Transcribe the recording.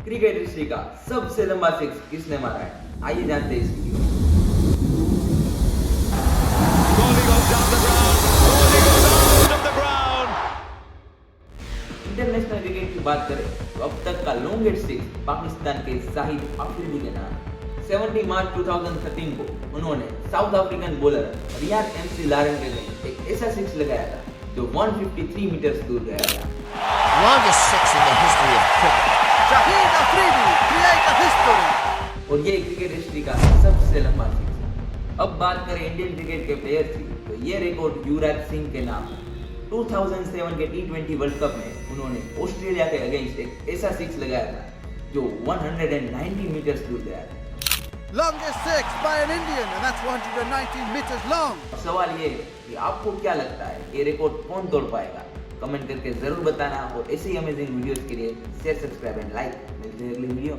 Cricket history का सबसे लंबा सिक्स किसने मारा है, आइए जानते हैं इस वीडियो में। इंटरनेशनल क्रिकेट की बात करें तो अब तक का लॉन्गेस्ट सिक्स पाकिस्तान के जाहिद अफरीदी के नाम 70 मार्च 2013 को उन्होंने south African bowler Ryan McLaren के अगेंस्ट एक ऐसा सिक्स लगाया था जो 153 मीटर दूर गया था। Longest six in the history of cricket. Shahid Afridi create a history. और ये क्रिकेट हिस्ट्री का सबसे लंबा सिक्स है। अब बात करें इंडियन क्रिकेट के प्लेयर की तो ये रिकॉर्ड युवराज सिंह के नाम है। 2007 के T20 वर्ल्ड कप में उन्होंने ऑस्ट्रेलिया के अगेंस्ट एक ऐसा सिक्स लगाया था जो 190 मीटर दूर गया था। Longest six by an Indian, and that's 119 meters long. सवाल ये है कि आपको क्या लगता है ये रिकॉर्ड कौन तोड़ पाएगा? कमेंट करके जरूर बताना और ऐसी अमेजिंग वीडियोस के लिए शेयर, सब्सक्राइब एंड लाइक। मिलते हैं अगली वीडियो।